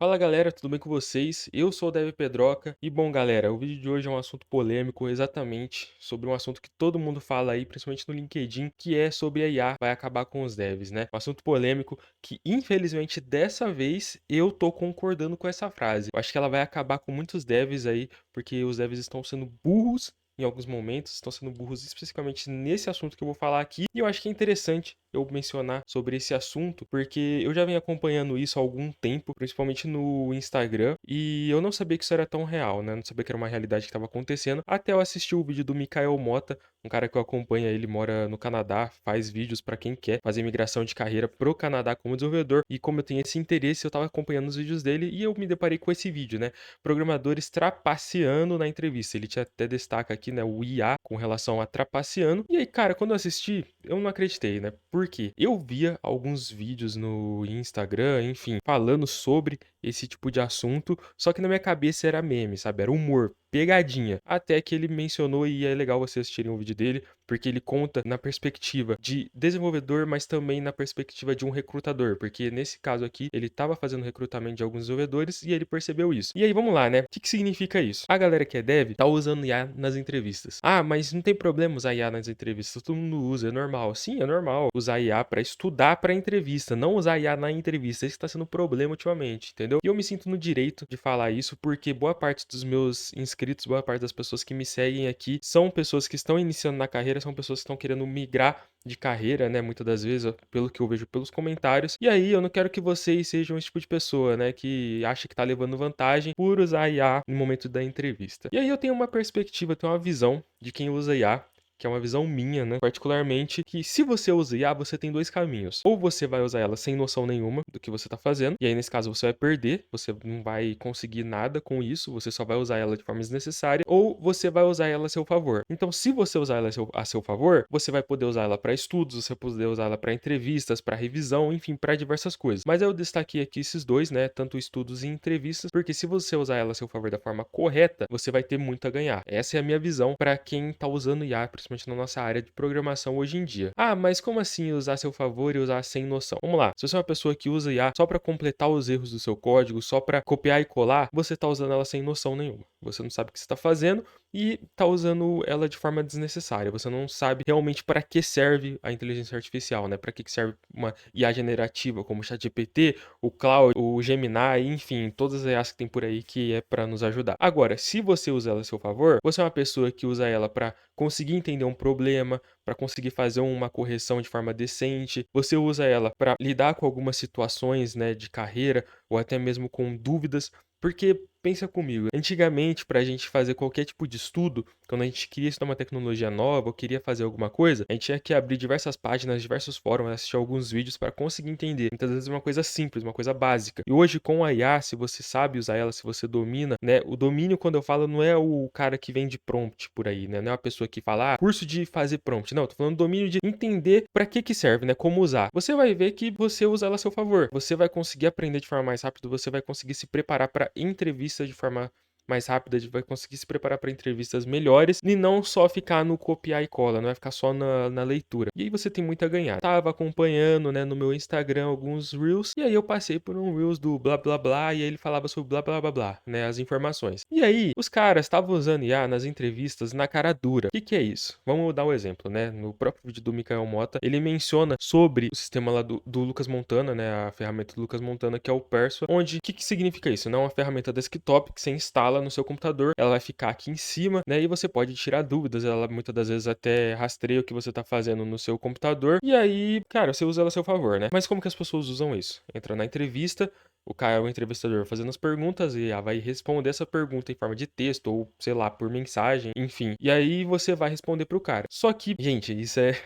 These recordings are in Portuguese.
Fala galera, tudo bem com vocês? Eu sou o Dev Pedroca e bom galera, o vídeo de hoje é um assunto polêmico exatamente sobre um assunto que todo mundo fala aí, principalmente no LinkedIn, que é sobre a IA vai acabar com os devs, né? Um assunto polêmico que infelizmente dessa vez eu tô concordando com essa frase. Eu acho que ela vai acabar com muitos devs aí, porque os devs estão sendo burros em alguns momentos, estão sendo burros especificamente nesse assunto que eu vou falar aqui, e eu acho que é interessante eu mencionar sobre esse assunto, porque eu já venho acompanhando isso há algum tempo, principalmente no Instagram, e eu não sabia que isso era tão real, né? Não sabia que era uma realidade que estava acontecendo, até eu assistir o vídeo do Mikael Mota, um cara que eu acompanho, ele mora no Canadá, faz vídeos para quem quer fazer migração de carreira pro Canadá como desenvolvedor, e como eu tenho esse interesse, eu tava acompanhando os vídeos dele e eu me deparei com esse vídeo, né? Programadores trapaceando na entrevista. Ele até destaca aqui, né, o IA com relação a trapaceando. E aí, cara, quando eu assisti, eu não acreditei, né? Por quê? Eu via alguns vídeos no Instagram, enfim, falando sobre esse tipo de assunto, só que na minha cabeça era meme, sabe? Era humor, pegadinha. Até que ele mencionou, e é legal vocês assistirem o vídeo dele, porque ele conta na perspectiva de desenvolvedor, mas também na perspectiva de um recrutador, porque nesse caso aqui, ele estava fazendo recrutamento de alguns desenvolvedores e ele percebeu isso. E aí, vamos lá, né? O que significa isso? A galera que é dev tá usando IA nas entrevistas. Ah, mas não tem problema usar IA nas entrevistas, todo mundo usa, é normal. Sim, é normal usar IA para estudar para entrevista, não usar IA na entrevista. Esse tá sendo o problema ultimamente, entendeu? E eu me sinto no direito de falar isso porque boa parte dos meus inscritos, boa parte das pessoas que me seguem aqui são pessoas que estão iniciando na carreira, são pessoas que estão querendo migrar de carreira, né? Muitas das vezes, pelo que eu vejo pelos comentários. E aí, eu não quero que vocês sejam esse tipo de pessoa, né? Que acha que tá levando vantagem por usar IA no momento da entrevista. E aí, eu tenho uma perspectiva, eu tenho uma visão de quem usa IA. Que é uma visão minha, né? Particularmente, que se você usa IA, você tem dois caminhos. Ou você vai usar ela sem noção nenhuma do que você tá fazendo, e aí nesse caso você vai perder, você não vai conseguir nada com isso, você só vai usar ela de forma desnecessária, ou você vai usar ela a seu favor. Então, se você usar ela a seu favor, você vai poder usar ela para estudos, você vai poder usar ela para entrevistas, para revisão, enfim, para diversas coisas. Mas eu destaquei aqui esses dois, né? Tanto estudos e entrevistas, porque se você usar ela a seu favor da forma correta, você vai ter muito a ganhar. Essa é a minha visão para quem tá usando IA, principalmente na nossa área de programação hoje em dia. Ah, mas como assim usar a seu favor e usar sem noção? Vamos lá. Se você é uma pessoa que usa IA só para completar os erros do seu código, só para copiar e colar, você tá usando ela sem noção nenhuma. Você não sabe o que você está fazendo e tá usando ela de forma desnecessária. Você não sabe realmente para que serve a inteligência artificial, né? Para que serve uma IA generativa como o ChatGPT, o Claude, o Gemini, enfim, todas as IAs que tem por aí que é para nos ajudar. Agora, se você usa ela a seu favor, você é uma pessoa que usa ela para conseguir entender um problema, para conseguir fazer uma correção de forma decente, você usa ela para lidar com algumas situações, né, de carreira ou até mesmo com dúvidas, porque pensa comigo, antigamente para a gente fazer qualquer tipo de estudo, quando a gente queria estudar uma tecnologia nova ou queria fazer alguma coisa, a gente tinha que abrir diversas páginas, diversos fóruns, assistir alguns vídeos para conseguir entender. Muitas vezes uma coisa simples, uma coisa básica. E hoje com a IA, se você sabe usar ela, se você domina, né? O domínio, quando eu falo, não é o cara que vende prompt por aí, né? Não é a pessoa que fala, curso de fazer prompt. Não, eu tô falando domínio de entender para que serve, né? Como usar. Você vai ver que você usa ela a seu favor. Você vai conseguir aprender de forma mais rápida, você vai conseguir se preparar para entrevista de forma mais rápida, vai conseguir se preparar para entrevistas melhores e não só ficar no copiar e cola, não vai ficar só na leitura. E aí você tem muito a ganhar. Tava acompanhando, né, no meu Instagram alguns Reels e aí eu passei por um Reels do blá blá blá e aí ele falava sobre blá blá blá blá, né, as informações. E aí os caras estavam usando IA nas entrevistas na cara dura. O que é isso? Vamos dar um exemplo, né? No próprio vídeo do Mikael Mota, ele menciona sobre o sistema lá do Lucas Montana, né, a ferramenta do Lucas Montana que é o Persua, onde o que significa isso? Não é uma ferramenta desktop que você instala no seu computador, ela vai ficar aqui em cima, né? E você pode tirar dúvidas, ela muitas das vezes até rastreia o que você tá fazendo no seu computador. E aí, cara, você usa ela a seu favor, né? Mas como que as pessoas usam isso? Entra na entrevista, o cara, o entrevistador fazendo as perguntas e vai responder essa pergunta em forma de texto ou, sei lá, por mensagem, enfim. E aí você vai responder pro cara. Só que, gente, isso é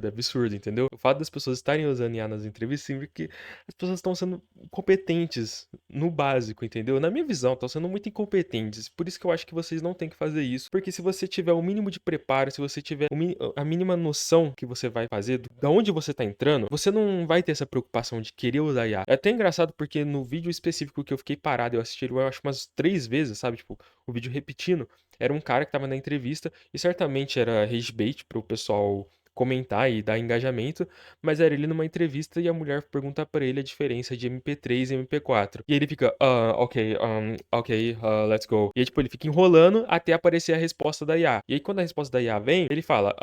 absurdo, entendeu? O fato das pessoas estarem usando IA nas entrevistas significa que as pessoas estão sendo competentes no básico, entendeu? Na minha visão, estão sendo muito incompetentes. Por isso que eu acho que vocês não têm que fazer isso. Porque se você tiver o mínimo de preparo, se você tiver a mínima noção que você vai fazer, da onde você tá entrando, você não vai ter essa preocupação de querer usar IA. É até engraçado porque no vídeo específico que eu fiquei parado, eu assisti, eu acho umas 3 vezes, sabe? Tipo, o vídeo repetindo. Era um cara que tava na entrevista e certamente era rage bait pro pessoal comentar e dar engajamento, mas era ele numa entrevista e a mulher pergunta pra ele a diferença de MP3 e MP4. E ele fica, ok, ok, let's go. E aí, tipo, ele fica enrolando até aparecer a resposta da IA. E aí, quando a resposta da IA vem, ele fala,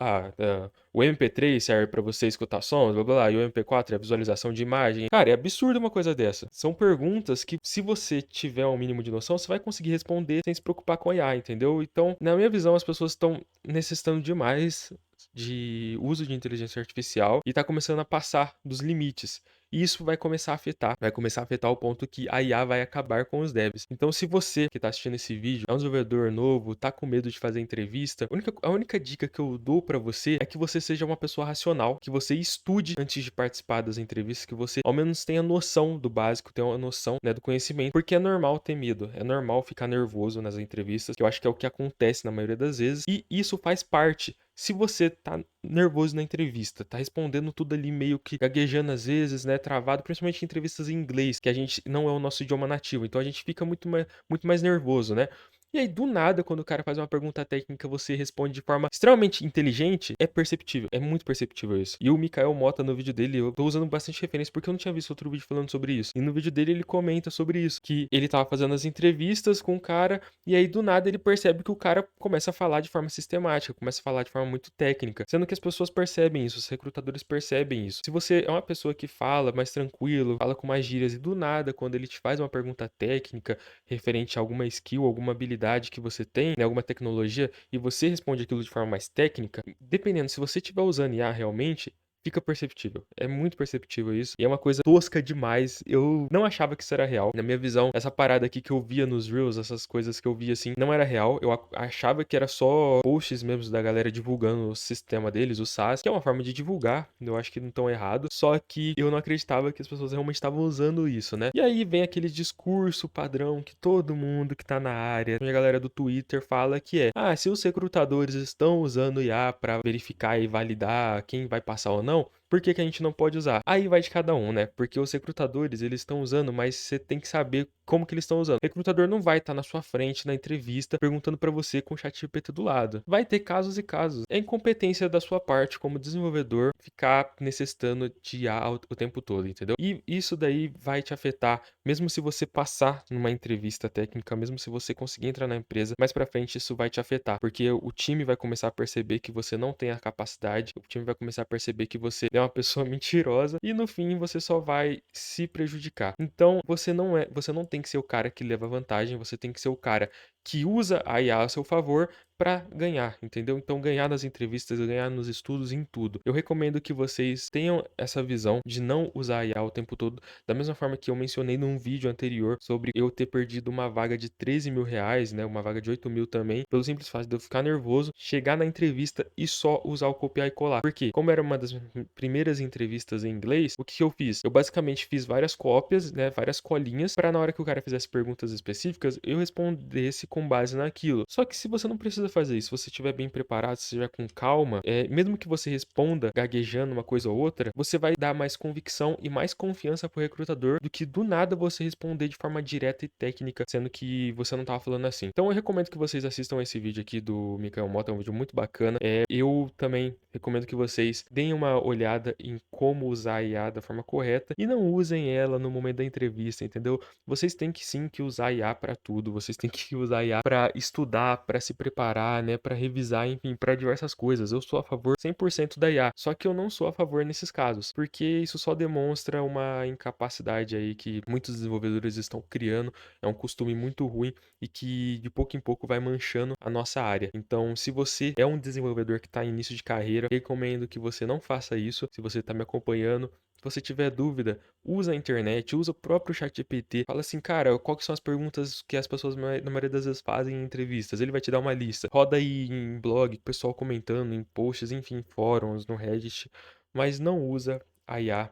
o MP3 serve pra você escutar sons, blá blá blá, e o MP4 é a visualização de imagem. Cara, é absurdo uma coisa dessa. São perguntas que, se você tiver um mínimo de noção, você vai conseguir responder sem se preocupar com a IA, entendeu? Então, na minha visão, as pessoas estão necessitando demais de uso de inteligência artificial e tá começando a passar dos limites. E isso vai começar a afetar o ponto que a IA vai acabar com os devs. Então, se você que está assistindo esse vídeo é um desenvolvedor novo, tá com medo de fazer entrevista, a única dica que eu dou para você é que você seja uma pessoa racional, que você estude antes de participar das entrevistas, que você ao menos tenha noção do básico, tenha uma noção, né, do conhecimento, porque é normal ter medo, é normal ficar nervoso nas entrevistas, que eu acho que é o que acontece na maioria das vezes, e isso faz parte. Se você tá nervoso na entrevista, tá respondendo tudo ali meio que gaguejando às vezes, né, travado, principalmente em entrevistas em inglês, que a gente não é o nosso idioma nativo, então a gente fica muito mais nervoso, né? E aí, do nada, quando o cara faz uma pergunta técnica, você responde de forma extremamente inteligente, é perceptível, é muito perceptível isso. E o Mikael Mota, no vídeo dele, eu tô usando bastante referência porque eu não tinha visto outro vídeo falando sobre isso. E no vídeo dele ele comenta sobre isso, que ele tava fazendo as entrevistas com o cara, e aí do nada ele percebe que o cara começa a falar de forma sistemática, começa a falar de forma muito técnica, sendo que as pessoas percebem isso, os recrutadores percebem isso. Se você é uma pessoa que fala mais tranquilo, fala com mais gírias, e do nada, quando ele te faz uma pergunta técnica referente a alguma skill, alguma habilidade que você tem, né, alguma tecnologia, e você responde aquilo de forma mais técnica, dependendo, se você estiver usando IA realmente, fica perceptível. É muito perceptível isso. E é uma coisa tosca demais. Eu não achava que isso era real. Na minha visão, essa parada aqui que eu via nos Reels, essas coisas que eu via assim, não era real. Eu achava que era só posts mesmo da galera divulgando o sistema deles, o SaaS, que é uma forma de divulgar. Eu acho que não tão errado. Só que eu não acreditava que as pessoas realmente estavam usando isso, né? E aí vem aquele discurso padrão que todo mundo que tá na área, a galera do Twitter fala que é: se os recrutadores estão usando IA para verificar e validar quem vai passar ou não, por que que a gente não pode usar? Aí vai de cada um, né? Porque os recrutadores, eles estão usando, mas você tem que saber como que eles estão usando. O recrutador não vai estar na sua frente na entrevista perguntando para você com o chat GPT do lado. Vai ter casos e casos. É incompetência da sua parte como desenvolvedor ficar necessitando de IA o tempo todo, entendeu? E isso daí vai te afetar, mesmo se você passar numa entrevista técnica, mesmo se você conseguir entrar na empresa, mais para frente isso vai te afetar, porque o time vai começar a perceber que você não tem a capacidade, o time vai começar a perceber que você é uma pessoa mentirosa e no fim você só vai se prejudicar. Então, você não tem que ser o cara que leva vantagem, você tem que ser o cara que usa a IA a seu favor para ganhar, entendeu? Então, ganhar nas entrevistas, ganhar nos estudos, em tudo. Eu recomendo que vocês tenham essa visão de não usar a IA o tempo todo, da mesma forma que eu mencionei num vídeo anterior sobre eu ter perdido uma vaga de 13 mil reais, né? Uma vaga de 8 mil também, pelo simples fato de eu ficar nervoso, chegar na entrevista e só usar o copiar e colar. Por quê? Como era uma das primeiras entrevistas em inglês, o que eu fiz? Eu basicamente fiz várias cópias, né? Várias colinhas, para na hora que o cara fizesse perguntas específicas, eu respondesse com base naquilo. Só que se você não precisa fazer isso, se você estiver bem preparado, se você estiver com calma, mesmo que você responda gaguejando uma coisa ou outra, você vai dar mais convicção e mais confiança pro recrutador do que do nada você responder de forma direta e técnica, sendo que você não tava falando assim. Então eu recomendo que vocês assistam esse vídeo aqui do Mikael Mota, é um vídeo muito bacana. Eu também recomendo que vocês deem uma olhada em como usar a IA da forma correta e não usem ela no momento da entrevista, entendeu? Vocês têm que sim que usar a IA para tudo, vocês têm que usar a IA para estudar, para se preparar, né, para revisar, enfim, para diversas coisas. Eu sou a favor 100% da IA, só que eu não sou a favor nesses casos, porque isso só demonstra uma incapacidade aí que muitos desenvolvedores estão criando, é um costume muito ruim e que de pouco em pouco vai manchando a nossa área. Então, se você é um desenvolvedor que está em início de carreira, recomendo que você não faça isso. Se você está me acompanhando, se você tiver dúvida, usa a internet, usa o próprio ChatGPT. Fala assim, cara, quais são as perguntas que as pessoas na maioria das vezes fazem em entrevistas? Ele vai te dar uma lista. Roda aí em blog, pessoal comentando, em posts, enfim, fóruns, no Reddit, mas não usa a IA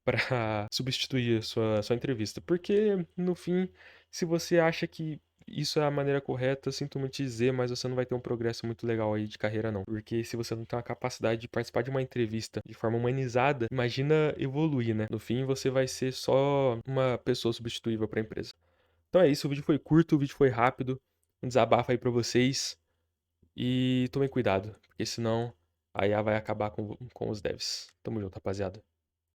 para substituir a sua entrevista. Porque, no fim, se você acha que isso é a maneira correta, sinto muito te dizer, mas você não vai ter um progresso muito legal aí de carreira, não. Porque se você não tem a capacidade de participar de uma entrevista de forma humanizada, imagina evoluir, né? No fim, você vai ser só uma pessoa substituível para a empresa. Então é isso, o vídeo foi curto, o vídeo foi rápido, um desabafo aí pra vocês e tomem cuidado, porque senão A IA vai acabar com os devs. Tamo junto, rapaziada.